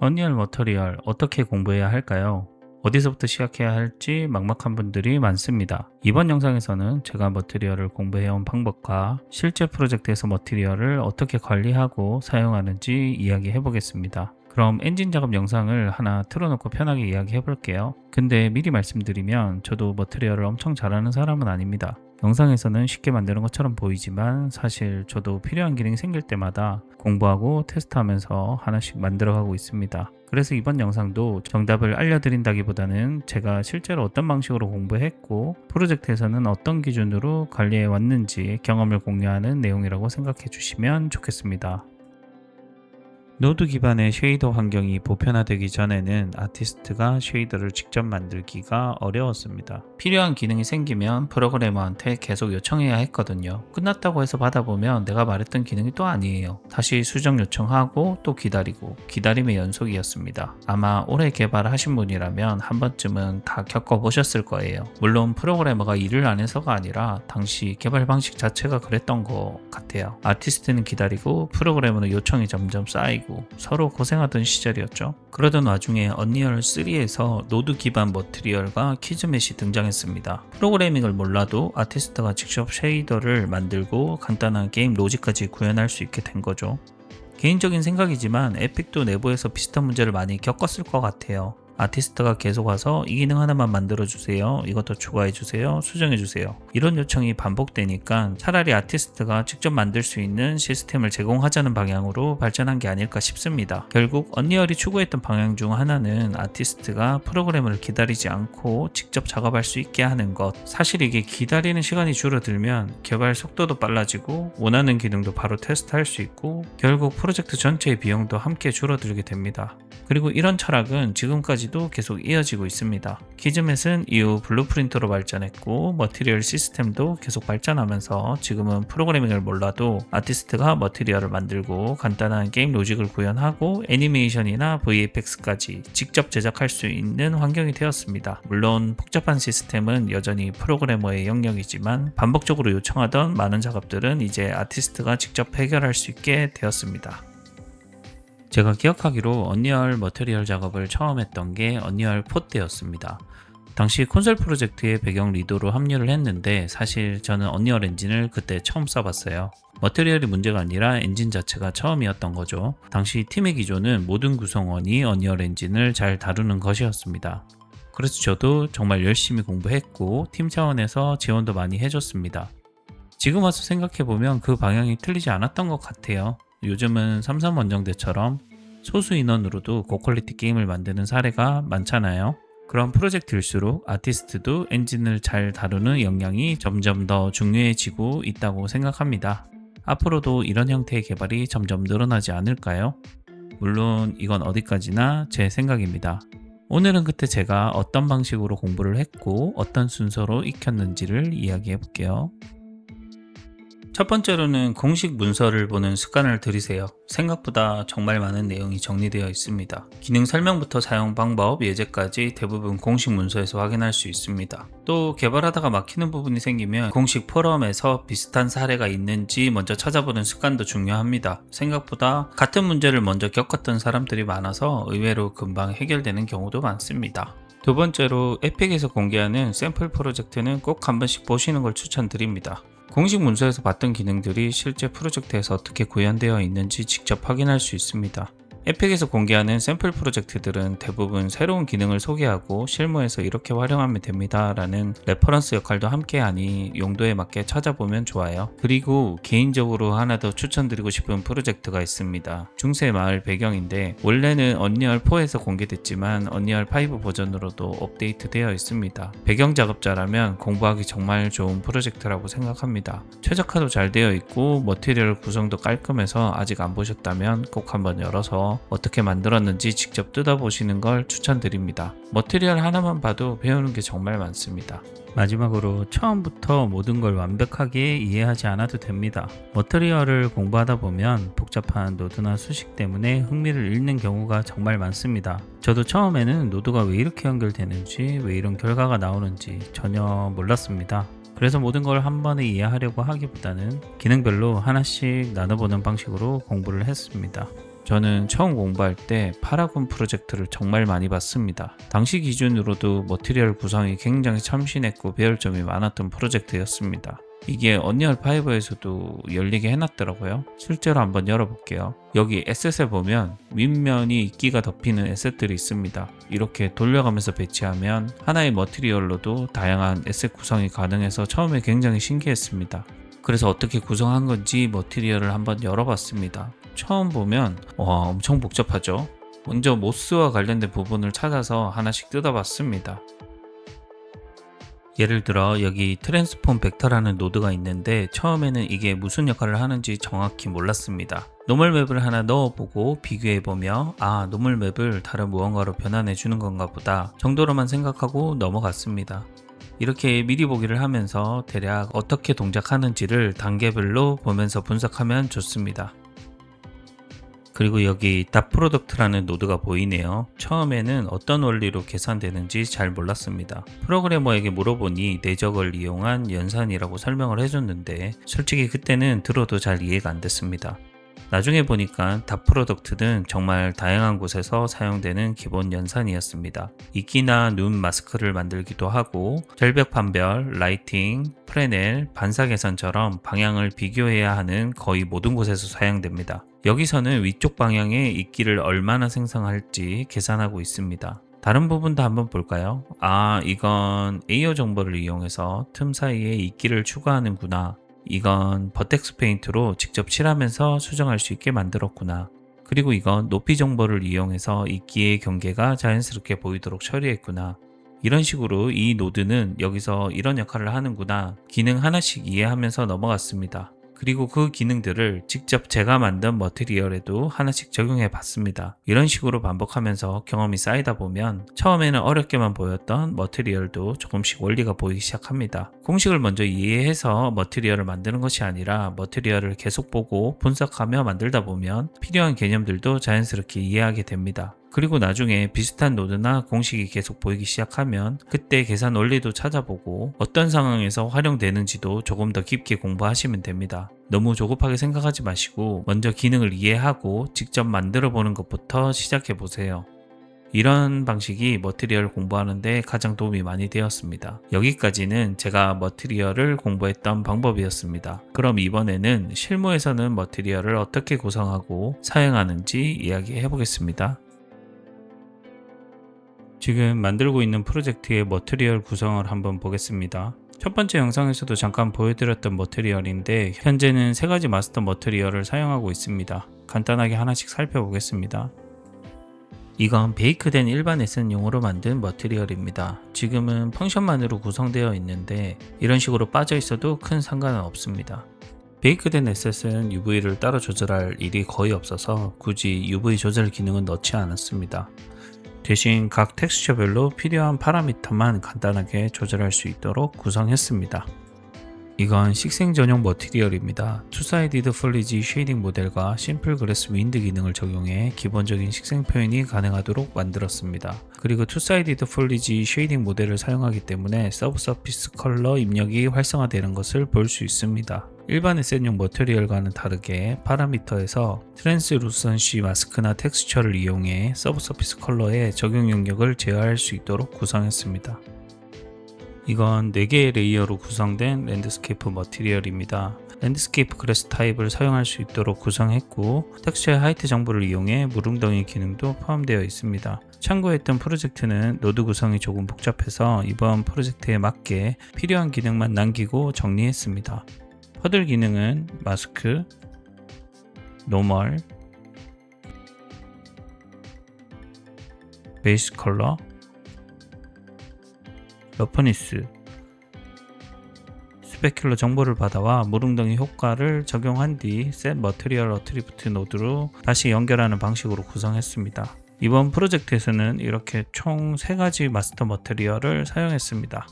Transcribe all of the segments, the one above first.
언리얼 머터리얼 어떻게 공부해야 할까요? 어디서부터 시작해야 할지 막막한 분들이 많습니다. 이번 영상에서는 제가 머티리얼을 공부해온 방법과 실제 프로젝트에서 머티리얼을 어떻게 관리하고 사용하는지 이야기해 보겠습니다. 그럼 엔진 작업 영상을 하나 틀어놓고 편하게 이야기해 볼게요. 근데 미리 말씀드리면 저도 머티리얼을 엄청 잘하는 사람은 아닙니다. 영상에서는 쉽게 만드는 것처럼 보이지만 사실 저도 필요한 기능이 생길 때마다 공부하고 테스트하면서 하나씩 만들어가고 있습니다. 그래서 이번 영상도 정답을 알려드린다기보다는 제가 실제로 어떤 방식으로 공부했고 프로젝트에서는 어떤 기준으로 관리해 왔는지 경험을 공유하는 내용이라고 생각해 주시면 좋겠습니다. 노드 기반의 쉐이더 환경이 보편화되기 전에는 아티스트가 쉐이더를 직접 만들기가 어려웠습니다. 필요한 기능이 생기면 프로그래머한테 계속 요청해야 했거든요. 끝났다고 해서 받아보면 내가 말했던 기능이 또 아니에요. 다시 수정 요청하고 또 기다리고 기다림의 연속이었습니다. 아마 오래 개발하신 분이라면 한 번쯤은 다 겪어보셨을 거예요. 물론 프로그래머가 일을 안 해서가 아니라 당시 개발 방식 자체가 그랬던 것 같아요. 아티스트는 기다리고 프로그래머는 요청이 점점 쌓이고 서로 고생하던 시절이었죠. 그러던 와중에 언리얼 3에서 노드 기반 머티리얼과 키즈맷이 등장했습니다. 프로그래밍을 몰라도 아티스트가 직접 쉐이더를 만들고 간단한 게임 로직까지 구현할 수 있게 된 거죠. 개인적인 생각이지만 에픽도 내부에서 비슷한 문제를 많이 겪었을 것 같아요. 아티스트가 계속 와서 이 기능 하나만 만들어주세요, 이것도 추가해주세요, 수정해주세요, 이런 요청이 반복되니까 차라리 아티스트가 직접 만들 수 있는 시스템을 제공하자는 방향으로 발전한 게 아닐까 싶습니다. 결국 언리얼이 추구했던 방향 중 하나는 아티스트가 프로그래머를 기다리지 않고 직접 작업할 수 있게 하는 것. 사실 이게 기다리는 시간이 줄어들면 개발 속도도 빨라지고 원하는 기능도 바로 테스트할 수 있고 결국 프로젝트 전체의 비용도 함께 줄어들게 됩니다. 그리고 이런 철학은 지금까지도 계속 이어지고 있습니다. 키즈맷은 이후 블루프린트로 발전했고 머티리얼 시스템도 계속 발전하면서 지금은 프로그래밍을 몰라도 아티스트가 머티리얼을 만들고 간단한 게임 로직을 구현하고 애니메이션이나 VFX까지 직접 제작할 수 있는 환경이 되었습니다. 물론 복잡한 시스템은 여전히 프로그래머의 영역이지만 반복적으로 요청하던 많은 작업들은 이제 아티스트가 직접 해결할 수 있게 되었습니다. 제가 기억하기로 언리얼 머티리얼 작업을 처음 했던 게 언리얼 4 때였습니다. 당시 콘솔 프로젝트의 배경 리더로 합류를 했는데 사실 저는 언리얼 엔진을 그때 처음 써봤어요. 머티리얼이 문제가 아니라 엔진 자체가 처음이었던 거죠. 당시 팀의 기조는 모든 구성원이 언리얼 엔진을 잘 다루는 것이었습니다. 그래서 저도 정말 열심히 공부했고 팀 차원에서 지원도 많이 해줬습니다. 지금 와서 생각해보면 그 방향이 틀리지 않았던 것 같아요. 요즘은 삼삼원정대처럼 소수 인원으로도 고퀄리티 게임을 만드는 사례가 많잖아요. 그런 프로젝트일수록 아티스트도 엔진을 잘 다루는 역량이 점점 더 중요해지고 있다고 생각합니다. 앞으로도 이런 형태의 개발이 점점 늘어나지 않을까요? 물론 이건 어디까지나 제 생각입니다. 오늘은 그때 제가 어떤 방식으로 공부를 했고 어떤 순서로 익혔는지를 이야기해 볼게요. 첫 번째로는 공식 문서를 보는 습관을 들이세요. 생각보다 정말 많은 내용이 정리되어 있습니다. 기능 설명부터 사용 방법, 예제까지 대부분 공식 문서에서 확인할 수 있습니다. 또 개발하다가 막히는 부분이 생기면 공식 포럼에서 비슷한 사례가 있는지 먼저 찾아보는 습관도 중요합니다. 생각보다 같은 문제를 먼저 겪었던 사람들이 많아서 의외로 금방 해결되는 경우도 많습니다. 두 번째로 에픽에서 공개하는 샘플 프로젝트는 꼭 한 번씩 보시는 걸 추천드립니다. 공식 문서에서 봤던 기능들이 실제 프로젝트에서 어떻게 구현되어 있는지 직접 확인할 수 있습니다. 에픽에서 공개하는 샘플 프로젝트들은 대부분 새로운 기능을 소개하고 실무에서 이렇게 활용하면 됩니다 라는 레퍼런스 역할도 함께하니 용도에 맞게 찾아보면 좋아요. 그리고 개인적으로 하나 더 추천드리고 싶은 프로젝트가 있습니다. 중세 마을 배경인데 원래는 언리얼 4에서 공개됐지만 언리얼 5 버전으로도 업데이트 되어 있습니다. 배경 작업자라면 공부하기 정말 좋은 프로젝트라고 생각합니다. 최적화도 잘 되어 있고 머티리얼 구성도 깔끔해서 아직 안 보셨다면 꼭 한번 열어서 어떻게 만들었는지 직접 뜯어보시는 걸 추천드립니다. 머티리얼 하나만 봐도 배우는 게 정말 많습니다. 마지막으로 처음부터 모든 걸 완벽하게 이해하지 않아도 됩니다. 머티리얼을 공부하다 보면 복잡한 노드나 수식 때문에 흥미를 잃는 경우가 정말 많습니다. 저도 처음에는 노드가 왜 이렇게 연결되는지, 왜 이런 결과가 나오는지 전혀 몰랐습니다. 그래서 모든 걸 한 번에 이해하려고 하기보다는 기능별로 하나씩 나눠보는 방식으로 공부를 했습니다. 저는 처음 공부할 때 파라곤 프로젝트를 정말 많이 봤습니다. 당시 기준으로도 머티리얼 구성이 굉장히 참신했고 배울 점이 많았던 프로젝트였습니다. 이게 언리얼 5에서도 열리게 해놨더라고요. 실제로 한번 열어볼게요. 여기 에셋에 보면 윗면이 이끼가 덮이는 에셋들이 있습니다. 이렇게 돌려가면서 배치하면 하나의 머티리얼로도 다양한 에셋 구성이 가능해서 처음에 굉장히 신기했습니다. 그래서 어떻게 구성한 건지 머티리얼을 한번 열어봤습니다. 처음 보면 엄청 복잡하죠. 먼저 모스와 관련된 부분을 찾아서 하나씩 뜯어봤습니다. 예를 들어 여기 트랜스폼 벡터라는 노드가 있는데 처음에는 이게 무슨 역할을 하는지 정확히 몰랐습니다. 노멀 맵을 하나 넣어보고 비교해보며 노멀 맵을 다른 무언가로 변환해 주는 건가 보다 정도로만 생각하고 넘어갔습니다. 이렇게 미리 보기를 하면서 대략 어떻게 동작하는지를 단계별로 보면서 분석하면 좋습니다. 그리고 여기 닷프로덕트라는 노드가 보이네요. 처음에는 어떤 원리로 계산되는지 잘 몰랐습니다. 프로그래머에게 물어보니 내적을 이용한 연산이라고 설명을 해줬는데 솔직히 그때는 들어도 잘 이해가 안 됐습니다. 나중에 보니까 닷프로덕트는 정말 다양한 곳에서 사용되는 기본 연산이었습니다. 이끼나 눈 마스크를 만들기도 하고 절벽 판별, 라이팅, 프레넬, 반사 계산처럼 방향을 비교해야 하는 거의 모든 곳에서 사용됩니다. 여기서는 위쪽 방향에 이끼를 얼마나 생성할지 계산하고 있습니다. 다른 부분도 한번 볼까요? 이건 AO 정보를 이용해서 틈 사이에 이끼를 추가하는구나. 이건 버텍스 페인트로 직접 칠하면서 수정할 수 있게 만들었구나. 그리고 이건 높이 정보를 이용해서 이끼의 경계가 자연스럽게 보이도록 처리했구나. 이런 식으로 이 노드는 여기서 이런 역할을 하는구나. 기능 하나씩 이해하면서 넘어갔습니다. 그리고 그 기능들을 직접 제가 만든 머티리얼에도 하나씩 적용해 봤습니다. 이런 식으로 반복하면서 경험이 쌓이다 보면 처음에는 어렵게만 보였던 머티리얼도 조금씩 원리가 보이기 시작합니다. 공식을 먼저 이해해서 머티리얼을 만드는 것이 아니라 머티리얼을 계속 보고 분석하며 만들다 보면 필요한 개념들도 자연스럽게 이해하게 됩니다. 그리고 나중에 비슷한 노드나 공식이 계속 보이기 시작하면 그때 계산 원리도 찾아보고 어떤 상황에서 활용되는지도 조금 더 깊게 공부하시면 됩니다. 너무 조급하게 생각하지 마시고 먼저 기능을 이해하고 직접 만들어 보는 것부터 시작해 보세요. 이런 방식이 머티리얼을 공부하는데 가장 도움이 많이 되었습니다. 여기까지는 제가 머티리얼을 공부했던 방법이었습니다. 그럼 이번에는 실무에서는 머티리얼을 어떻게 구성하고 사용하는지 이야기해 보겠습니다. 지금 만들고 있는 프로젝트의 머티리얼 구성을 한번 보겠습니다. 첫 번째 영상에서도 잠깐 보여드렸던 머티리얼인데 현재는 3가지 마스터 머티리얼을 사용하고 있습니다. 간단하게 하나씩 살펴보겠습니다. 이건 베이크된 일반 에센용으로 만든 머티리얼입니다. 지금은 펑션만으로 구성되어 있는데 이런 식으로 빠져 있어도 큰 상관은 없습니다. 베이크된 에셋은 UV를 따로 조절할 일이 거의 없어서 굳이 UV 조절 기능은 넣지 않았습니다. 대신 각 텍스처별로 필요한 파라미터만 간단하게 조절할 수 있도록 구성했습니다. 이건 식생 전용 머티리얼입니다. 투사이디드 폴리지 쉐이딩 모델과 심플 그래스 윈드 기능을 적용해 기본적인 식생 표현이 가능하도록 만들었습니다. 그리고 투사이디드 폴리지 쉐이딩 모델을 사용하기 때문에 서브서피스 컬러 입력이 활성화되는 것을 볼 수 있습니다. 일반 에셋용 머티리얼과는 다르게 파라미터에서 트랜스루선시 마스크나 텍스처를 이용해 서브서피스 컬러의 적용 영역을 제어할 수 있도록 구성했습니다. 이건 4개의 레이어로 구성된 랜드스케이프 머티리얼입니다. 랜드스케이프 그래스 타입을 사용할 수 있도록 구성했고 텍스처의 하이트 정보를 이용해 무릉덩이 기능도 포함되어 있습니다. 참고했던 프로젝트는 노드 구성이 조금 복잡해서 이번 프로젝트에 맞게 필요한 기능만 남기고 정리했습니다. 퍼들 기능은 마스크, 노멀, 베이스 컬러, 러프니스, 스페큘러 정보를 받아와 무릉덩이 효과를 적용한 뒤 셋 머티리얼 어트리뷰트 노드로 다시 연결하는 방식으로 구성했습니다. 이번 프로젝트에서는 이렇게 총 3가지 마스터 머티리얼을 사용했습니다.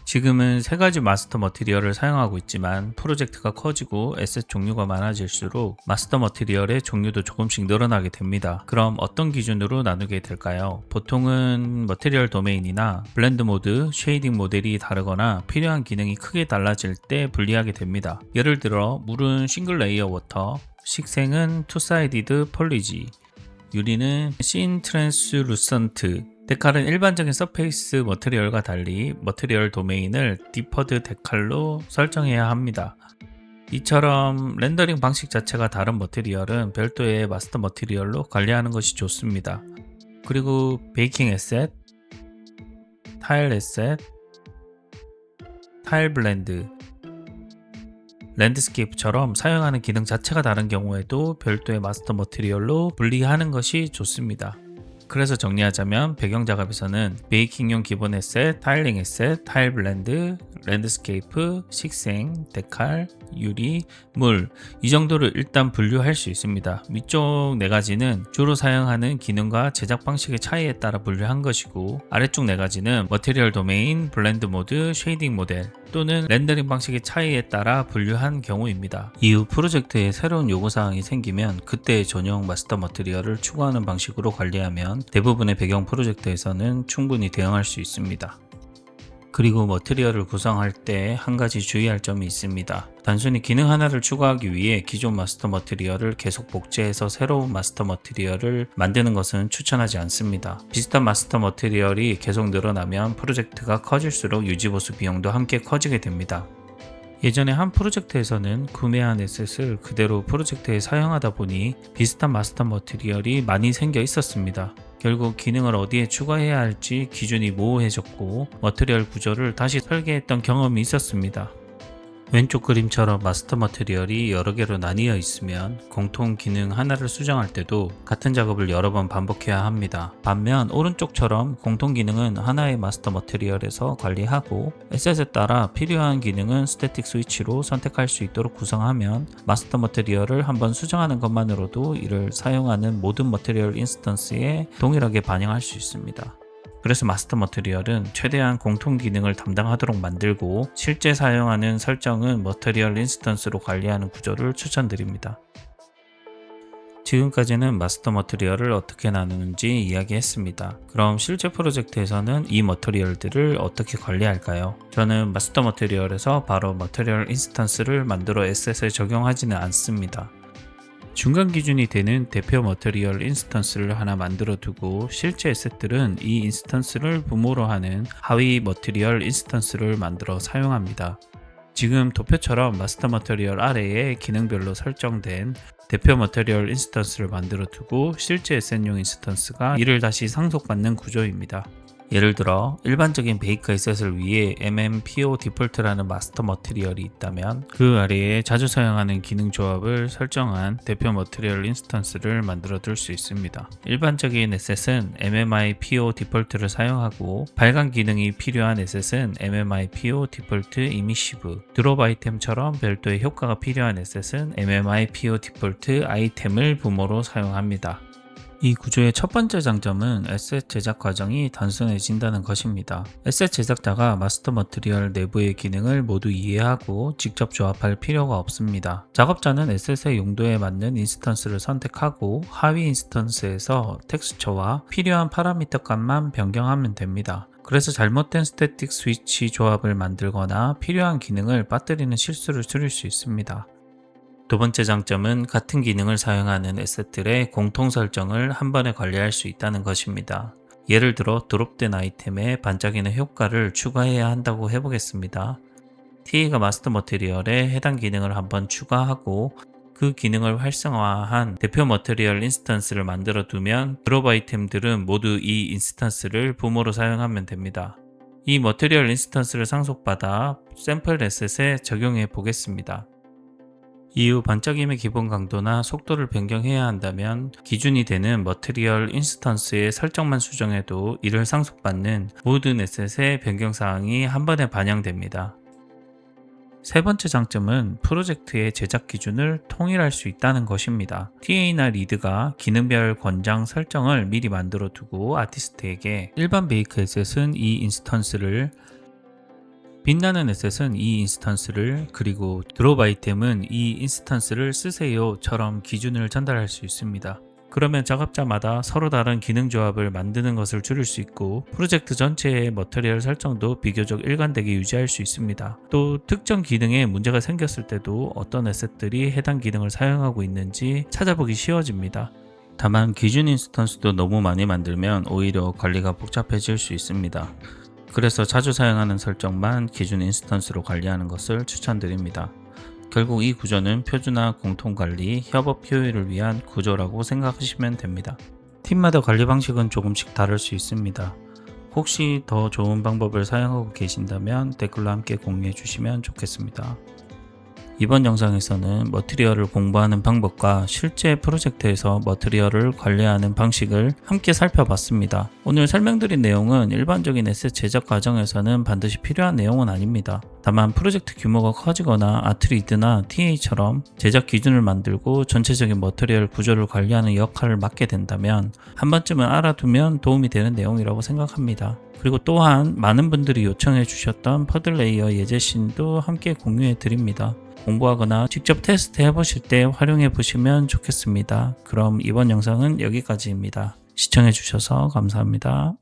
지금은 3가지 마스터 머티리얼을 사용하고 있지만 프로젝트가 커지고 에셋 종류가 많아질수록 마스터 머티리얼의 종류도 조금씩 늘어나게 됩니다. 그럼 어떤 기준으로 나누게 될까요? 보통은 머티리얼 도메인이나 블렌드 모드, 쉐이딩 모델이 다르거나 필요한 기능이 크게 달라질 때 분리하게 됩니다. 예를 들어 물은 싱글 레이어 워터, 식생은 투사이디드 폴리지, 유리는 신 트랜스루선트, 데칼은 일반적인 서페이스 머티리얼과 달리 머티리얼 도메인을 디퍼드 데칼로 설정해야 합니다. 이처럼 렌더링 방식 자체가 다른 머티리얼은 별도의 마스터 머티리얼로 관리하는 것이 좋습니다. 그리고 베이킹 에셋, 타일 에셋, 타일 블렌드, 랜드스케이프처럼 사용하는 기능 자체가 다른 경우에도 별도의 마스터 머티리얼로 분리하는 것이 좋습니다. 그래서 정리하자면 배경 작업에서는 베이킹용 기본 에셋, 타일링 에셋, 타일 블렌드, 랜드스케이프, 식생, 데칼, 유리, 물, 이 정도를 일단 분류할 수 있습니다. 위쪽 4가지는 주로 사용하는 기능과 제작 방식의 차이에 따라 분류한 것이고, 아래쪽 4가지는 머티리얼 도메인, 블렌드 모드, 쉐이딩 모델 또는 렌더링 방식의 차이에 따라 분류한 경우입니다. 이후 프로젝트에 새로운 요구사항이 생기면 그때 전용 마스터 머티리얼을 추가하는 방식으로 관리하면 대부분의 배경 프로젝트에서는 충분히 대응할 수 있습니다. 그리고 머티리얼을 구성할 때 한 가지 주의할 점이 있습니다. 단순히 기능 하나를 추가하기 위해 기존 마스터 머티리얼을 계속 복제해서 새로운 마스터 머티리얼을 만드는 것은 추천하지 않습니다. 비슷한 마스터 머티리얼이 계속 늘어나면 프로젝트가 커질수록 유지보수 비용도 함께 커지게 됩니다. 예전에 한 프로젝트에서는 구매한 에셋을 그대로 프로젝트에 사용하다 보니 비슷한 마스터 머티리얼이 많이 생겨 있었습니다. 결국 기능을 어디에 추가해야 할지 기준이 모호해졌고 머티리얼 구조를 다시 설계했던 경험이 있었습니다. 왼쪽 그림처럼 마스터 머티리얼이 여러 개로 나뉘어 있으면 공통 기능 하나를 수정할 때도 같은 작업을 여러 번 반복해야 합니다. 반면 오른쪽처럼 공통 기능은 하나의 마스터 머티리얼에서 관리하고 에셋에 따라 필요한 기능은 스태틱 스위치로 선택할 수 있도록 구성하면 마스터 머티리얼을 한번 수정하는 것만으로도 이를 사용하는 모든 머티리얼 인스턴스에 동일하게 반영할 수 있습니다. 그래서 마스터 머티리얼은 최대한 공통 기능을 담당하도록 만들고 실제 사용하는 설정은 머티리얼 인스턴스로 관리하는 구조를 추천드립니다. 지금까지는 마스터 머티리얼을 어떻게 나누는지 이야기했습니다. 그럼 실제 프로젝트에서는 이 머티리얼들을 어떻게 관리할까요? 저는 마스터 머티리얼에서 바로 머티리얼 인스턴스를 만들어 에셋에 적용하지는 않습니다. 중간 기준이 되는 대표 머티리얼 인스턴스를 하나 만들어 두고 실제 에셋들은 이 인스턴스를 부모로 하는 하위 머티리얼 인스턴스를 만들어 사용합니다. 지금 도표처럼 마스터 머티리얼 아래에 기능별로 설정된 대표 머티리얼 인스턴스를 만들어 두고 실제 에셋용 인스턴스가 이를 다시 상속받는 구조입니다. 예를 들어 일반적인 베이크 에셋을 위해 MMPO 디폴트라는 마스터 머티리얼이 있다면 그 아래에 자주 사용하는 기능 조합을 설정한 대표 머티리얼 인스턴스를 만들어 둘 수 있습니다. 일반적인 에셋은 MMIPO 디폴트를 사용하고 발간 기능이 필요한 에셋은 MMIPO 디폴트 이미시브, 드롭 아이템처럼 별도의 효과가 필요한 에셋은 MMIPO 디폴트 아이템을 부모로 사용합니다. 이 구조의 첫 번째 장점은 에셋 제작 과정이 단순해진다는 것입니다. 에셋 제작자가 마스터 머티리얼 내부의 기능을 모두 이해하고 직접 조합할 필요가 없습니다. 작업자는 에셋의 용도에 맞는 인스턴스를 선택하고 하위 인스턴스에서 텍스처와 필요한 파라미터 값만 변경하면 됩니다. 그래서 잘못된 스태틱 스위치 조합을 만들거나 필요한 기능을 빠뜨리는 실수를 줄일 수 있습니다. 두 번째 장점은 같은 기능을 사용하는 에셋들의 공통 설정을 한 번에 관리할 수 있다는 것입니다. 예를 들어 드롭된 아이템에 반짝이는 효과를 추가해야 한다고 해보겠습니다. TA가 마스터 머티리얼에 해당 기능을 한번 추가하고 그 기능을 활성화한 대표 머티리얼 인스턴스를 만들어 두면 드롭 아이템들은 모두 이 인스턴스를 부모로 사용하면 됩니다. 이 머티리얼 인스턴스를 상속받아 샘플 에셋에 적용해 보겠습니다. 이후 반짝임의 기본 강도나 속도를 변경해야 한다면 기준이 되는 머티리얼 인스턴스의 설정만 수정해도 이를 상속받는 모든 에셋의 변경사항이 한 번에 반영됩니다. 세 번째 장점은 프로젝트의 제작 기준을 통일할 수 있다는 것입니다. TA나 리드가 기능별 권장 설정을 미리 만들어 두고 아티스트에게 일반 베이크 에셋은 이 인스턴스를, 빛나는 에셋은 이 인스턴스를, 그리고 드롭 아이템은 이 인스턴스를 쓰세요 처럼 기준을 전달할 수 있습니다. 그러면 작업자마다 서로 다른 기능 조합을 만드는 것을 줄일 수 있고 프로젝트 전체의 머티리얼 설정도 비교적 일관되게 유지할 수 있습니다. 또 특정 기능에 문제가 생겼을 때도 어떤 에셋들이 해당 기능을 사용하고 있는지 찾아보기 쉬워집니다. 다만 기준 인스턴스도 너무 많이 만들면 오히려 관리가 복잡해질 수 있습니다. 그래서 자주 사용하는 설정만 기준 인스턴스로 관리하는 것을 추천드립니다. 결국 이 구조는 표준화, 공통관리, 협업 효율을 위한 구조라고 생각하시면 됩니다. 팀마다 관리 방식은 조금씩 다를 수 있습니다. 혹시 더 좋은 방법을 사용하고 계신다면 댓글로 함께 공유해 주시면 좋겠습니다. 이번 영상에서는 머티리얼을 공부하는 방법과 실제 프로젝트에서 머티리얼을 관리하는 방식을 함께 살펴봤습니다. 오늘 설명드린 내용은 일반적인 에셋 제작 과정에서는 반드시 필요한 내용은 아닙니다. 다만 프로젝트 규모가 커지거나 아트리드나 TA처럼 제작 기준을 만들고 전체적인 머티리얼 구조를 관리하는 역할을 맡게 된다면 한 번쯤은 알아두면 도움이 되는 내용이라고 생각합니다. 그리고 또한 많은 분들이 요청해 주셨던 퍼즐레이어 예제신도 함께 공유해 드립니다. 공부하거나 직접 테스트 해보실 때 활용해 보시면 좋겠습니다. 그럼 이번 영상은 여기까지입니다. 시청해 주셔서 감사합니다.